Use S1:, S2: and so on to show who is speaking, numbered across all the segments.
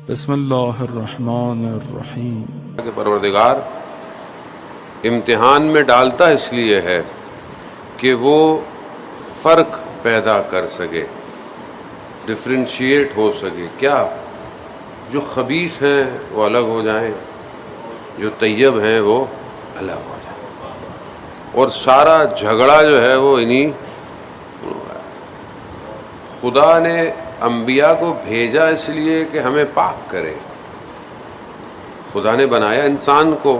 S1: بسم اللہ الرحمن الرحیم۔
S2: کہ پروردگار امتحان میں ڈالتا اس لیے ہے کہ وہ فرق پیدا کر سکے، ڈفرینشیٹ ہو سکے۔ کیا؟ جو خبیث ہیں وہ الگ ہو جائیں، جو طیب ہیں وہ الگ ہو جائیں، اور سارا جھگڑا جو ہے وہ انہی۔ خدا نے انبیاء کو بھیجا اس لیے کہ ہمیں پاک کرے۔ خدا نے بنایا انسان کو۔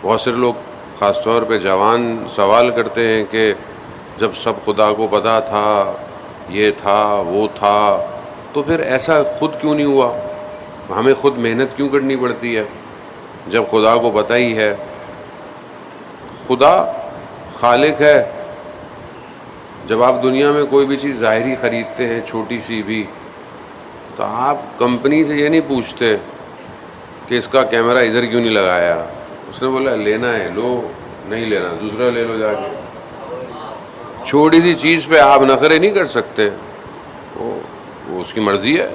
S2: بہت سے لوگ خاص طور پہ جوان سوال کرتے ہیں کہ جب سب خدا کو پتہ تھا، یہ تھا وہ تھا، تو پھر ایسا خود کیوں نہیں ہوا؟ ہمیں خود محنت کیوں کرنی پڑتی ہے جب خدا کو پتہ ہی ہے؟ خدا خالق ہے۔ جب آپ دنیا میں کوئی بھی چیز ظاہری خریدتے ہیں، چھوٹی سی بھی، تو آپ کمپنی سے یہ نہیں پوچھتے کہ اس کا کیمرہ ادھر کیوں نہیں لگایا۔ اس نے بولا لینا ہے لو، نہیں لینا دوسرا لے لو جا کے۔ چھوٹی سی چیز پہ آپ نخرے نہیں کر سکتے، وہ اس کی مرضی ہے۔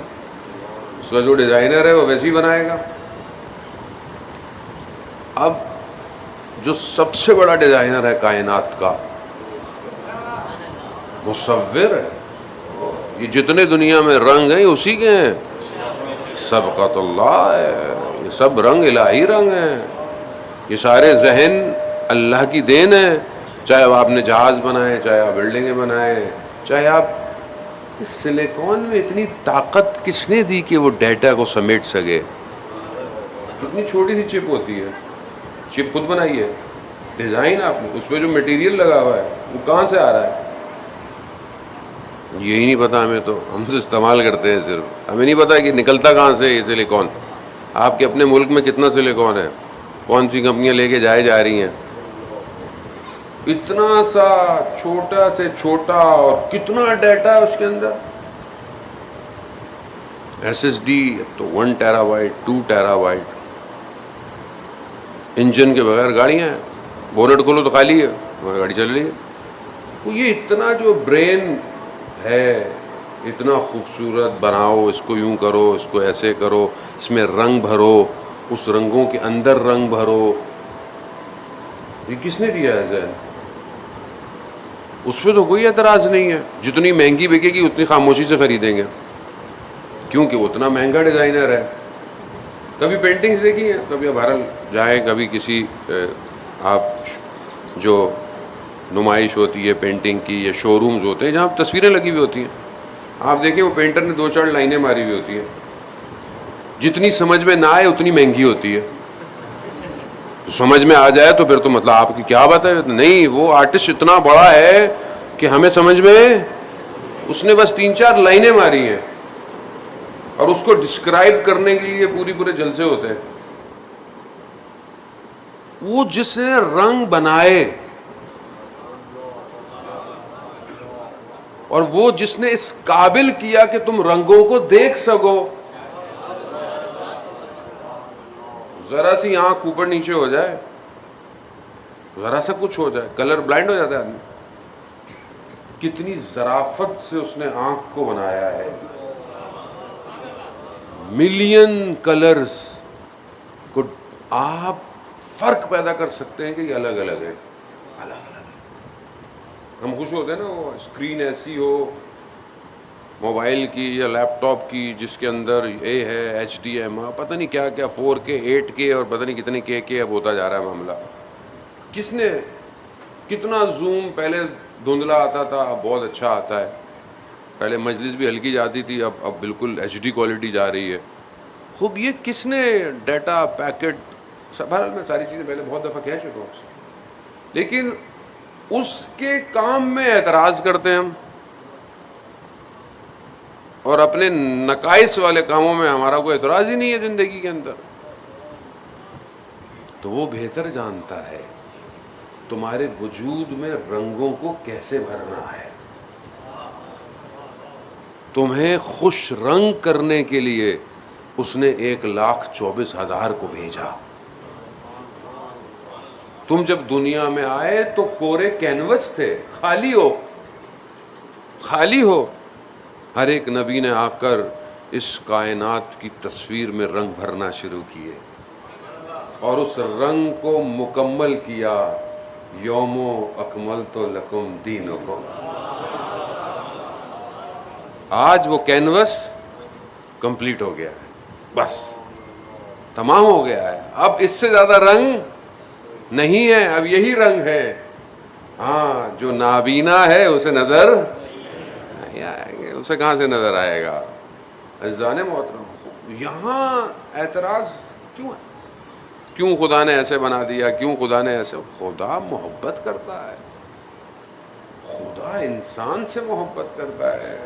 S2: اس کا جو ڈیزائنر ہے وہ ویسے ہی بنائے گا۔ اب جو سب سے بڑا ڈیزائنر ہے کائنات کا، مصور ہے، یہ جتنے دنیا میں رنگ ہیں اسی کے ہیں۔ سبقت اللہ ہے، یہ سب رنگ الہی رنگ ہیں، یہ سارے ذہن اللہ کی دین ہے۔ چاہے آپ نے جہاز بنائے، چاہے آپ بلڈنگیں بنائے، چاہے آپ اس سلیکون میں اتنی طاقت کس نے دی کہ وہ ڈیٹا کو سمیٹ سکے؟ کتنی چھوٹی سی چپ ہوتی ہے، چپ خود بنائی ہے، ڈیزائن آپ نے، اس پہ جو میٹیریل لگا ہوا ہے وہ کہاں سے آ رہا ہے؟ یہی نہیں پتہ ہمیں، تو ہم سے استعمال کرتے ہیں صرف، ہمیں نہیں پتہ کہ نکلتا کہاں سے یہ سلیکون۔ آپ کے اپنے ملک میں کتنا سلیکون ہے، کون سی کمپنیاں لے کے جا رہی ہیں؟ اتنا سا چھوٹا سے چھوٹا، اور کتنا ڈیٹا ہے اس کے اندر۔ ایس ایس ڈی تو 1 tera byte, 2 tera byte. Engine کے بغیر گاڑیاں ہیں، بونٹ کھولو تو خالی ہے، ہماری گاڑی چل رہی ہے۔ تو یہ اتنا جو برین ہے، اتنا خوبصورت بناؤ، اس کو یوں کرو، اس کو ایسے کرو، اس میں رنگ بھرو، اس رنگوں کے اندر رنگ بھرو، یہ کس نے دیا ہے ذہن؟ اس پہ تو کوئی اعتراض نہیں ہے۔ جتنی مہنگی بکے گی اتنی خاموشی سے خریدیں گے، کیونکہ وہ اتنا مہنگا ڈیزائنر ہے۔ کبھی پینٹنگز دیکھی ہیں؟ کبھی آپ بہرحال جائیں، کبھی کسی آپ جو نمائش ہوتی ہے پینٹنگ کی، یا شو رومز ہوتے ہیں جہاں تصویریں لگی ہوئی ہوتی ہیں، آپ دیکھیں وہ پینٹر نے 2-4 لائنیں ماری ہوئی ہوتی ہیں۔ جتنی سمجھ میں نہ آئے اتنی مہنگی ہوتی ہے، تو سمجھ میں آ جائے تو پھر تو مطلب آپ کی کیا بات ہے؟ نہیں، وہ آرٹسٹ اتنا بڑا ہے کہ ہمیں سمجھ میں، اس نے بس 3-4 لائنیں ماری ہیں، اور اس کو ڈسکرائب کرنے کے لیے پورے جلسے ہوتے ہیں۔ وہ جس نے رنگ بنائے، اور وہ جس نے اس قابل کیا کہ تم رنگوں کو دیکھ سکو، ذرا سی آنکھ اوپر نیچے ہو جائے، ذرا سا کچھ ہو جائے، کلر بلائنڈ ہو جاتا ہے آدمی۔ کتنی ظرافت سے اس نے آنکھ کو بنایا ہے، ملین کلرز کو آپ فرق پیدا کر سکتے ہیں کہ یہ الگ الگ ہے، الگ الگ۔ ہم خوش ہوتے ہیں نا، وہ اسکرین ایسی ہو موبائل کی یا لیپ ٹاپ کی جس کے اندر اے ہے، HDMI، پتہ نہیں کیا کیا، 4K 8K اور پتہ نہیں کتنے کے اب ہوتا جا رہا ہے معاملہ۔ کس نے کتنا زوم؟ پہلے دھندلا آتا تھا، اب بہت اچھا آتا ہے۔ پہلے مجلس بھی ہلکی جاتی تھی، اب بالکل HD کوالٹی جا رہی ہے۔ خوب یہ کس نے ڈیٹا پیکٹ، بہرحال میں ساری چیزیں پہلے بہت دفعہ کہہ چکا ہوں، لیکن اس کے کام میں اعتراض کرتے ہیں ہم، اور اپنے نقائص والے کاموں میں ہمارا کوئی اعتراض ہی نہیں ہے زندگی کے اندر۔ تو وہ بہتر جانتا ہے تمہارے وجود میں رنگوں کو کیسے بھرنا ہے۔ تمہیں خوش رنگ کرنے کے لیے اس نے 1,24,000 کو بھیجا۔ تم جب دنیا میں آئے تو کورے کینوس تھے، خالی ہو، خالی ہو۔ ہر ایک نبی نے آ کر اس کائنات کی تصویر میں رنگ بھرنا شروع کیے اور اس رنگ کو مکمل کیا، یوم اکملت لکم دینکم۔ آج وہ کینوس کمپلیٹ ہو گیا ہے، بس تمام ہو گیا ہے، اب اس سے زیادہ رنگ نہیں ہے، اب یہی رنگ ہے۔ ہاں، جو نابینا ہے اسے نظر نہیں آئے گا، اسے کہاں سے نظر آئے گا؟ عزیزان محترم، یہاں اعتراض کیوں ہے؟ کیوں خدا نے ایسے بنا دیا؟ کیوں خدا نے ایسے؟ خدا محبت کرتا ہے، خدا انسان سے محبت کرتا ہے۔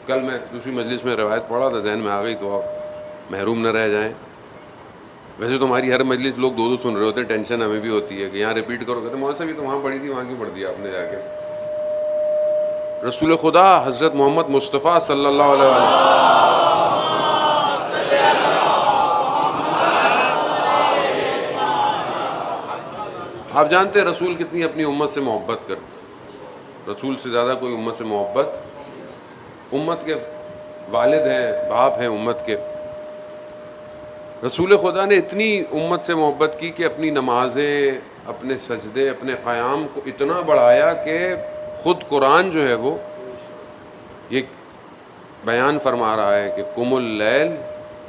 S2: کل میں دوسری مجلس میں روایت پڑھا تھا، ذہن میں آ گئی تو آپ محروم نہ رہ جائیں۔ ویسے تو ہماری ہر مجلس لوگ دو سن رہے ہوتے ہیں، ٹینشن ہمیں بھی ہوتی ہے کہ یہاں ریپیٹ کرو، کہتے ہیں مولوی صاحب یہ تو وہاں پڑھی تھی، وہاں کیوں پڑھ دیا آپ نے جا کے؟ رسول خدا حضرت محمد مصطفیٰ صلی اللہ علیہ وسلم، آپ جانتے ہیں رسول کتنی اپنی امت سے محبت کرتے، رسول سے زیادہ کوئی امت سے محبت، امت کے والد ہیں، باپ ہیں امت کے، رسول خدا نے اتنی امت سے محبت کی کہ اپنی نمازیں، اپنے سجدے، اپنے قیام کو اتنا بڑھایا کہ خود قرآن جو ہے وہ یہ بیان فرما رہا ہے کہ قم اللیل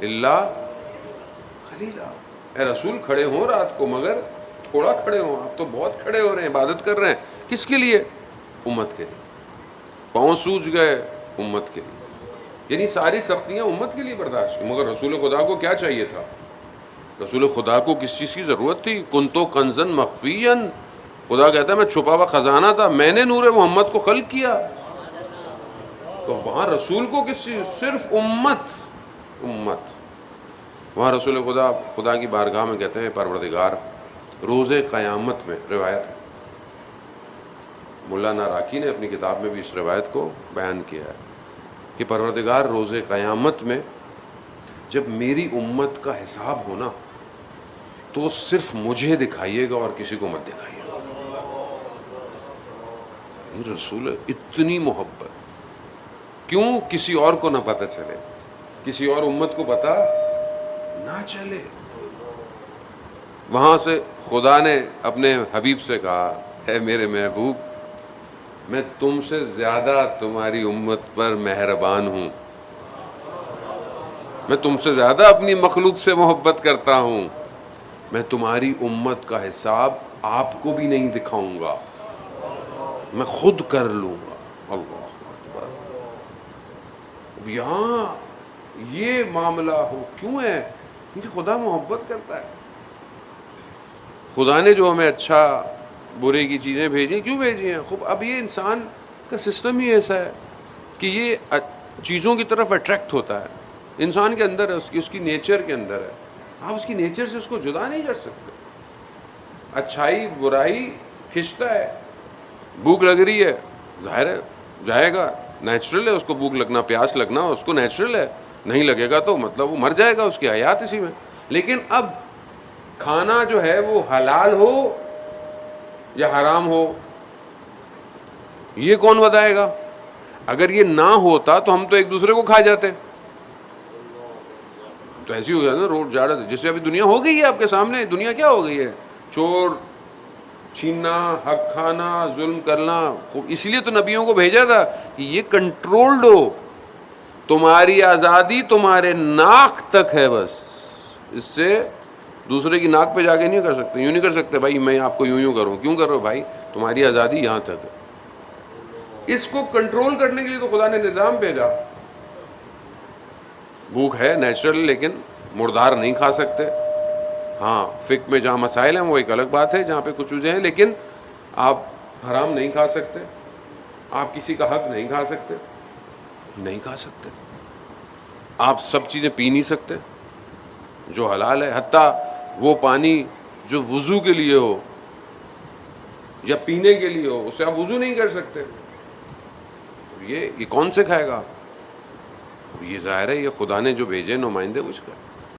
S2: الا قلیلا، اے رسول کھڑے ہوں رات کو مگر تھوڑا کھڑے ہوں، آپ تو بہت کھڑے ہو رہے ہیں، عبادت کر رہے ہیں، کس کے لیے؟ امت کے لیے، پاؤں سوج گئے امت کے لیے، یعنی ساری سختیاں امت کے لیے برداشت کی۔ مگر رسول خدا کو کیا چاہیے تھا؟ رسول خدا کو کس چیز کی ضرورت تھی؟ کنتو کنزن مخفیًا، خدا کہتا ہے میں چھپا ہوا خزانہ تھا، میں نے نور محمد کو خلق کیا۔ تو وہاں رسول کو کس چیز؟ صرف امت، امت۔ وہاں رسول خدا کی بارگاہ میں کہتے ہیں پروردگار، روز قیامت میں، روایت ہے مولانا راکی نے اپنی کتاب میں بھی اس روایت کو بیان کیا ہے کہ پروردگار روز قیامت میں جب میری امت کا حساب ہونا تو صرف مجھے دکھائیے گا اور کسی کو مت دکھائیے گا۔ رسول اتنی محبت، کیوں کسی اور کو نہ پتہ چلے، کسی اور امت کو پتہ نہ چلے۔ وہاں سے خدا نے اپنے حبیب سے کہا، اے میرے محبوب، میں تم سے زیادہ تمہاری امت پر مہربان ہوں، میں تم سے زیادہ اپنی مخلوق سے محبت کرتا ہوں، میں تمہاری امت کا حساب آپ کو بھی نہیں دکھاؤں گا، میں خود کر لوں گا۔ اللہ اکبر۔ اب یہاں یہ معاملہ ہو کیوں ہے؟ کیونکہ خدا محبت کرتا ہے۔ خدا نے جو ہمیں اچھا برے کی چیزیں بھیجی، کیوں بھیجی ہیں؟ خوب اب یہ انسان کا سسٹم ہی ایسا ہے کہ یہ چیزوں کی طرف اٹریکٹ ہوتا ہے، انسان کے اندر ہے، اس کی نیچر کے اندر ہے، آپ اس کی نیچر سے اس کو جدا نہیں کر سکتے۔ اچھائی برائی کھنچتا ہے، بھوک لگ رہی ہے، ظاہر ہے جائے گا، نیچرل ہے اس کو بھوک لگنا، پیاس لگنا اس کو نیچرل ہے، نہیں لگے گا تو مطلب وہ مر جائے گا، اس کی حیات اسی میں۔ لیکن اب کھانا جو ہے وہ حلال ہو یا حرام ہو، یہ کون بتائے گا؟ اگر یہ نہ ہوتا تو ہم تو ایک دوسرے کو کھا جاتے، تو ایسی ہو جاتا نا، روڈ جا رہے تھے، جیسے ابھی دنیا ہو گئی ہے آپ کے سامنے، دنیا کیا ہو گئی ہے؟ چور چھیننا، حق کھانا، ظلم کرنا۔ اس لیے تو نبیوں کو بھیجا تھا کہ یہ کنٹرولڈ ہو، تمہاری آزادی تمہارے ناک تک ہے، بس اس سے دوسرے کی ناک پہ جا کے نہیں کر سکتے، یوں نہیں کر سکتے بھائی میں آپ کو یوں کروں، کیوں کر رہے ہو بھائی؟ تمہاری آزادی یہاں تک ہے۔ اس کو کنٹرول کرنے کے لیے تو خدا نے نظام بھیجا۔ بھوک ہے نیچرل، لیکن مردار نہیں کھا سکتے۔ ہاں فقہ میں جہاں مسائل ہیں وہ ایک الگ بات ہے، جہاں پہ کچھ چیزیں ہیں، لیکن آپ حرام نہیں کھا سکتے، آپ کسی کا حق نہیں کھا سکتے، نہیں کھا سکتے، آپ سب چیزیں پی نہیں سکتے جو حلال ہے، حتیٰ وہ پانی جو وضو کے لیے ہو یا پینے کے لیے ہو، اس سے آپ وضو نہیں کر سکتے۔ یہ کون سے کھائے گا؟ یہ ظاہر ہے یہ خدا نے جو بھیجے نمائندے، اس کا